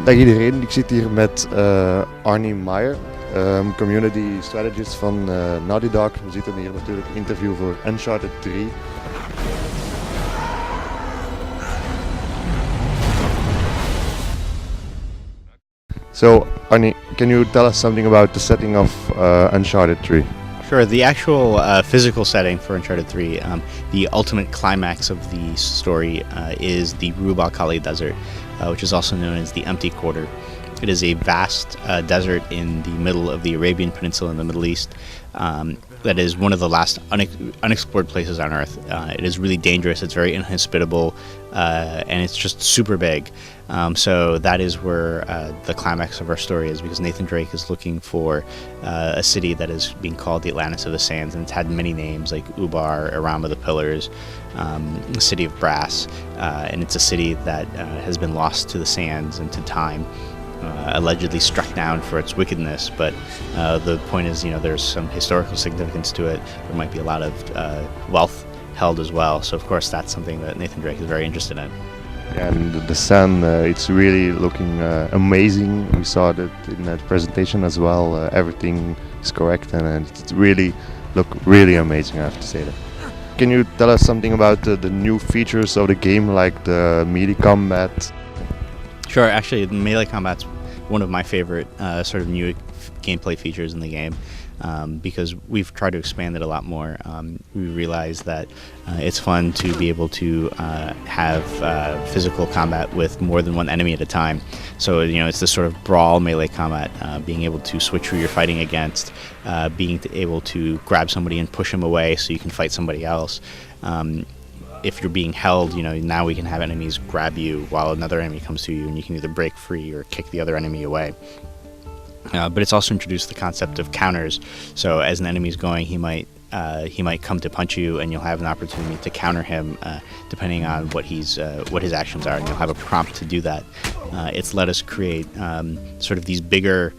Dag iedereen, ik zit hier met Arne Meyer, community strategist van Naughty Dog. We zitten hier natuurlijk een interview voor Uncharted 3. So Arne, can you tell us something about the setting of Uncharted 3? Sure. The actual physical setting for Uncharted 3, the ultimate climax of the story is the Rub al Khali Desert, which is also known as the Empty Quarter. It is a vast desert in the middle of the Arabian Peninsula in the Middle East that is one of the last unexplored places on Earth. It is really dangerous, it's very inhospitable, and it's just super big. So that is where the climax of our story is, because Nathan Drake is looking for a city that is being called the Atlantis of the Sands, and it's had many names like Ubar, Aram of the Pillars, the City of Brass, and it's a city that has been lost to the sands and to time. Allegedly struck down for its wickedness, but the point is, there's some historical significance to it. There might be a lot of wealth held as well, so of course that's something that Nathan Drake is very interested in. Yeah, and the sun, it's really looking amazing. We saw that in that presentation as well. Everything is correct, and it really really amazing, I have to say that. Can you tell us something about the new features of the game, like the melee combat? Sure, actually melee combat's one of my favorite sort of new gameplay features in the game, because we've tried to expand it a lot more. We realize that it's fun to be able to have physical combat with more than one enemy at a time. So it's this sort of brawl melee combat, being able to switch who you're fighting against, being able to grab somebody and push them away so you can fight somebody else. If you're being held, now we can have enemies grab you while another enemy comes to you, and you can either break free or kick the other enemy away. But it's also introduced the concept of counters. So as an enemy's going, he might come to punch you, and you'll have an opportunity to counter him depending on what his actions are, and you'll have a prompt to do that. It's let us create sort of these bigger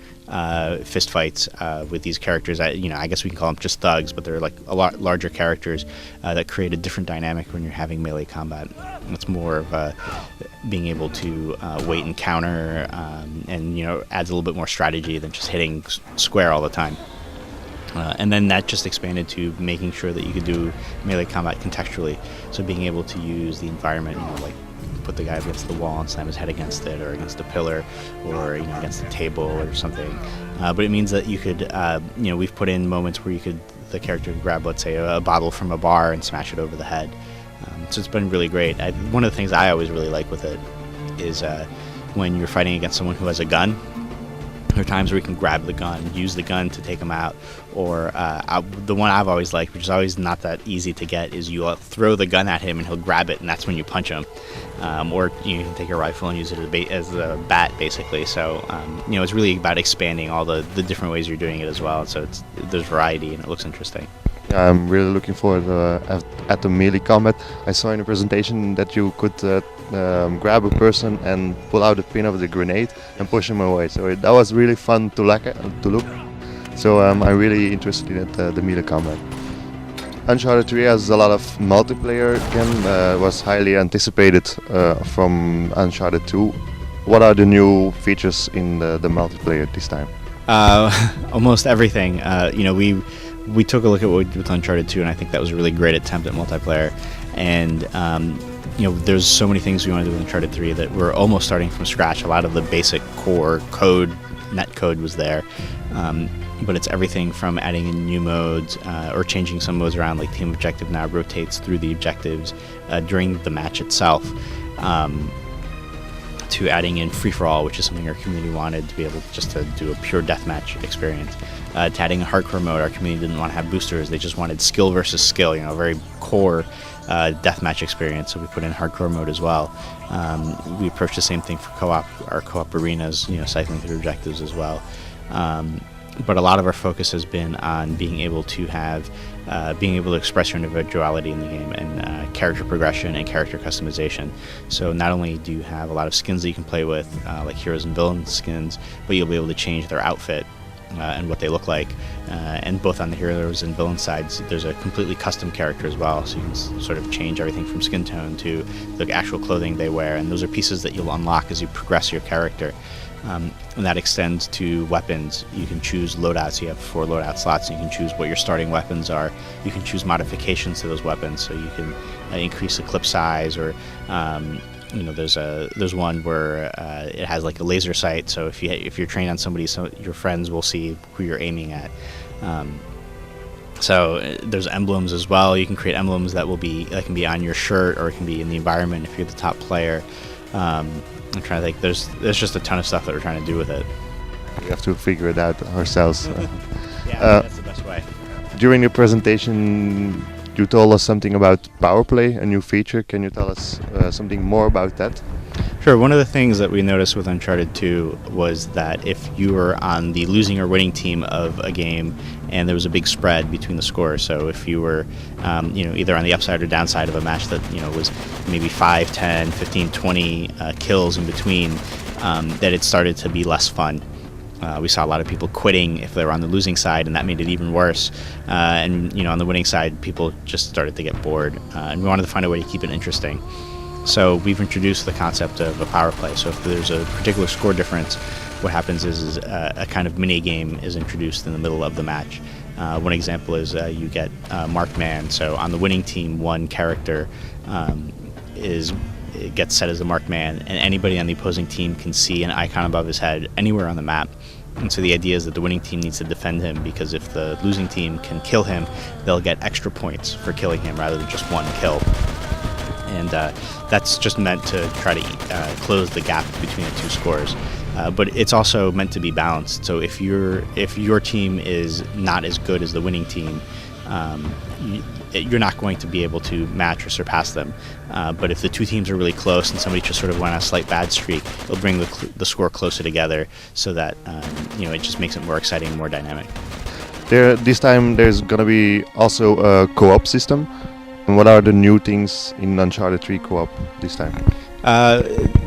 fist fights with these characters. I guess we can call them just thugs, but they're like a lot larger characters that create a different dynamic when you're having melee combat. It's more of being able to wait and counter, and adds a little bit more strategy than just hitting square all the time. And then that just expanded to making sure that you could do melee combat contextually. So being able to use the environment, like put the guy against the wall and slam his head against it, or against a pillar, or against a table or something. But it means that you could, we've put in moments where the character could grab, let's say, a bottle from a bar and smash it over the head. So it's been really great. One of the things I always really like with it is when you're fighting against someone who has a gun. There are times where you can grab the gun, use the gun to take them out, or the one I've always liked, which is always not that easy to get, is you throw the gun at him and he'll grab it, and that's when you punch him. Or you can take your rifle and use it as a bat, basically. So it's really about expanding all the different ways you're doing it as well. So there's variety, and it looks interesting. Yeah, I'm really looking forward at the melee combat. I saw in the presentation that you could grab a person and pull out the pin of the grenade and push him away. So that was really fun to look. So I'm really interested in the melee combat. Uncharted 3 has a lot of multiplayer again. Was highly anticipated from Uncharted 2. What are the new features in the multiplayer this time? Almost everything. We took a look at what we did with Uncharted 2, and I think that was a really great attempt at multiplayer. And there's so many things we want to do with Uncharted 3 that we're almost starting from scratch. A lot of the basic core code, net code, was there. But it's everything from adding in new modes or changing some modes around, like Team Objective now rotates through the objectives during the match itself, to adding in free-for-all, which is something our community wanted, to be able just to do a pure deathmatch experience. To adding a hardcore mode, our community didn't want to have boosters, they just wanted skill versus skill, a very core deathmatch experience, so we put in hardcore mode as well. We approached the same thing for co-op, our co-op arenas, cycling through objectives as well. But a lot of our focus has been on being able to express your individuality in the game, and character progression and character customization. So not only do you have a lot of skins that you can play with, like heroes and villains skins, but you'll be able to change their outfit and what they look like. And both on the heroes and villain sides, there's a completely custom character as well, so you can sort of change everything from skin tone to the actual clothing they wear, and those are pieces that you'll unlock as you progress your character. And that extends to weapons. You can choose loadouts. You have 4 loadout slots, and you can choose what your starting weapons are. You can choose modifications to those weapons, so you can increase the clip size, or there's one where it has like a laser sight. So if you're trained on somebody, so your friends will see who you're aiming at. So there's emblems as well. You can create emblems that can be on your shirt, or it can be in the environment if you're the top player. I'm trying to think. There's just a ton of stuff that we're trying to do with it. We have to figure it out ourselves. Yeah, that's the best way. During the presentation, you told us something about PowerPlay, a new feature. Can you tell us something more about that? Sure. One of the things that we noticed with Uncharted 2 was that if you were on the losing or winning team of a game and there was a big spread between the scores, so if you were either on the upside or downside of a match that was maybe 5, 10, 15, 20 kills in between, that it started to be less fun. We saw a lot of people quitting if they were on the losing side, and that made it even worse. And on the winning side, people just started to get bored, and we wanted to find a way to keep it interesting. So we've introduced the concept of a power play. So if there's a particular score difference, what happens is a kind of mini game is introduced in the middle of the match. One example is you get marked man. So on the winning team, one character gets set as the marked man, and anybody on the opposing team can see an icon above his head anywhere on the map. And so the idea is that the winning team needs to defend him, because if the losing team can kill him, they'll get extra points for killing him rather than just one kill. And that's just meant to try to close the gap between the two scores. But it's also meant to be balanced. So if your team is not as good as the winning team, you're not going to be able to match or surpass them. But if the two teams are really close and somebody just sort of went on a slight bad streak, it'll bring the score closer together, so that it just makes it more exciting and more dynamic. This time there's gonna be also a co-op system. And what are the new things in Uncharted 3 co-op this time?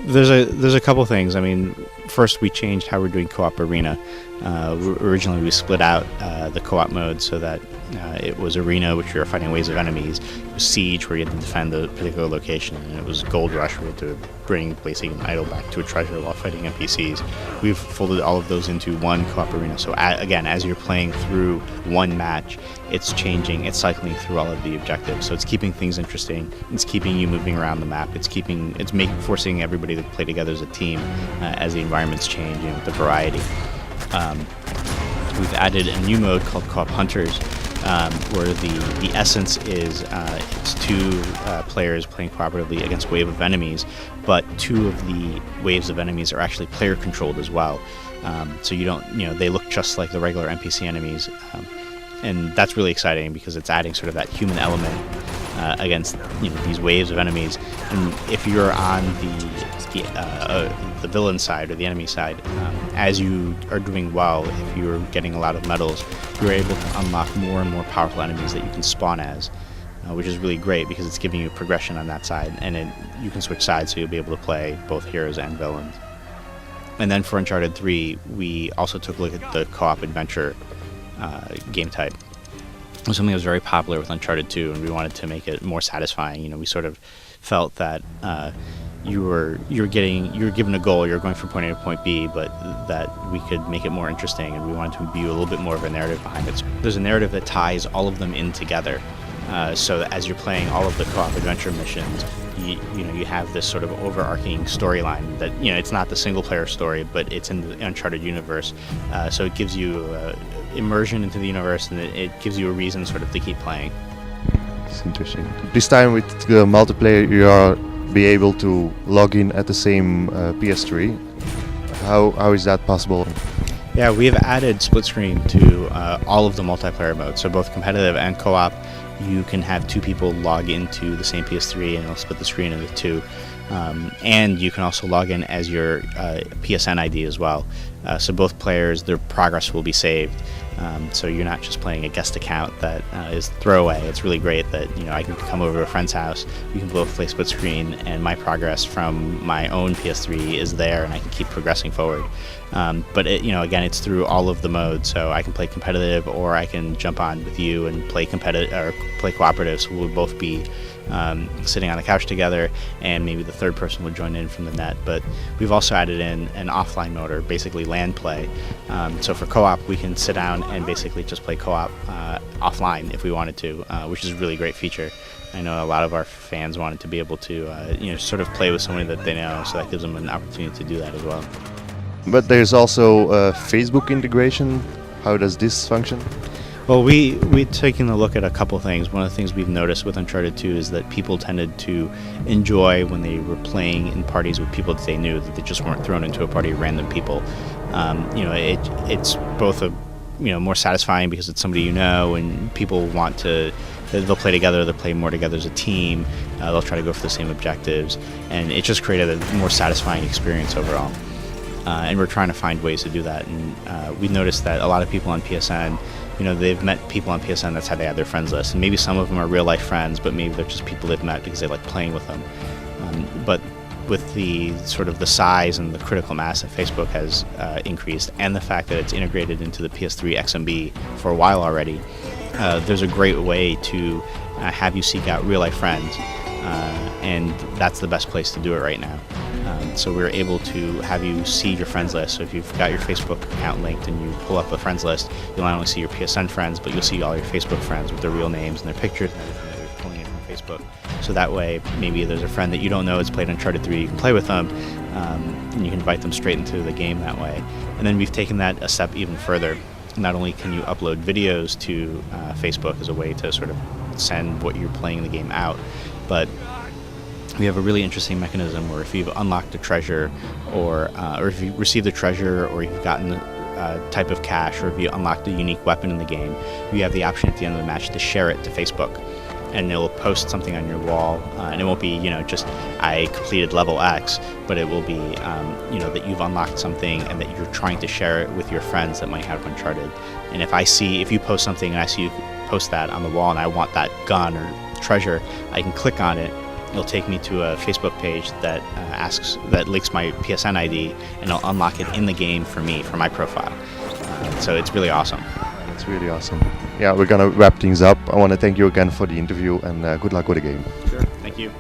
There's a couple things. I mean, first we changed how we're doing co-op arena. Originally we split out the co-op mode so that it was arena, which we were fighting waves of enemies. It was siege, where you had to defend a particular location, and it was gold rush, where you had to bring basically an idol back to a treasure while fighting NPCs. We've folded all of those into one co-op arena. So again, as you're playing through one match, it's changing, it's cycling through all of the objectives. So it's keeping things interesting. It's keeping you moving around the map. It's forcing everybody to play together as a team as the environments change, with the variety. We've added a new mode called Co-op Hunters, where the essence is it's two players playing cooperatively against a wave of enemies, but 2 of the waves of enemies are actually player controlled as well. So you don't, they look just like the regular NPC enemies, and that's really exciting because it's adding sort of that human element against these waves of enemies. And if you're on the villain side or the enemy side, as you are doing well, if you're getting a lot of medals, you're able to unlock more and more powerful enemies that you can spawn as, which is really great because it's giving you progression on that side, and you can switch sides, so you'll be able to play both heroes and villains. And then for Uncharted 3, we also took a look at the co-op adventure game type. It was something that was very popular with Uncharted 2, and we wanted to make it more satisfying. We sort of felt that you're given a goal, you're going from point A to point B, but that we could make it more interesting, and we wanted to imbue a little bit more of a narrative behind it. So there's a narrative that ties all of them in together, so that as you're playing all of the co-op adventure missions, you have this sort of overarching storyline that it's not the single player story, but it's in the Uncharted universe. So it gives you immersion into the universe, and it gives you a reason sort of to keep playing. It's interesting. This time with the multiplayer, you are be able to log in at the same PS3. How is that possible? Yeah, we have added split screen to all of the multiplayer modes, so both competitive and co-op. You can have 2 people log into the same PS3, and it'll split the screen into 2. And you can also log in as your PSN ID as well. So both players, their progress will be saved. So you're not just playing a guest account that is throwaway. It's really great that I can come over to a friend's house, we can both play split screen, and my progress from my own PS3 is there, and I can keep progressing forward. But again, it's through all of the modes. So I can play competitive, or I can jump on with you and play competitive or play cooperative. So we'll both be sitting on the couch together, and maybe the third person would join in from the net. But we've also added in an offline mode, or basically LAN play. So for co-op, we can sit down and basically just play co-op offline if we wanted to, which is a really great feature. I know a lot of our fans wanted to be able to sort of play with somebody that they know, so that gives them an opportunity to do that as well. But there's also Facebook integration. How does this function? Well, we've taken a look at a couple things. One of the things we've noticed with Uncharted 2 is that people tended to enjoy when they were playing in parties with people that they knew, that they just weren't thrown into a party of random people. It's both more satisfying because it's somebody you know, and people want to. They'll play together. They'll play more together as a team. They'll try to go for the same objectives, and it just created a more satisfying experience overall. And we're trying to find ways to do that. And we noticed that a lot of people on PSN, they've met people on PSN, that's how they have their friends list. And maybe some of them are real life friends, but maybe they're just people they've met because they like playing with them. But with the sort of the size and the critical mass that Facebook has increased, and the fact that it's integrated into the PS3 XMB for a while already, there's a great way to have you seek out real life friends. And that's the best place to do it right now. So we're able to have you see your friends list. So if you've got your Facebook account linked and you pull up a friends list, you'll not only see your PSN friends, but you'll see all your Facebook friends with their real names and their pictures and everything that you're pulling in from Facebook. So that way, maybe there's a friend that you don't know has played Uncharted 3, you can play with them, and you can invite them straight into the game that way. And then we've taken that a step even further. Not only can you upload videos to Facebook as a way to sort of send what you're playing in the game out, but we have a really interesting mechanism where if you've unlocked a treasure, or if you received a treasure, or you've gotten a type of cash, or if you unlocked a unique weapon in the game, you have the option at the end of the match to share it to Facebook. And it'll post something on your wall, and it won't be, just I completed level X, but it will be, that you've unlocked something and that you're trying to share it with your friends that might have Uncharted. And if you post something and I see you post that on the wall and I want that gun or treasure, I can click on it. It'll take me to a Facebook page that links my PSN ID, and I'll unlock it in the game for me, for my profile. So it's really awesome. That's really awesome. Yeah, we're gonna wrap things up. I want to thank you again for the interview, and good luck with the game. Sure. Thank you.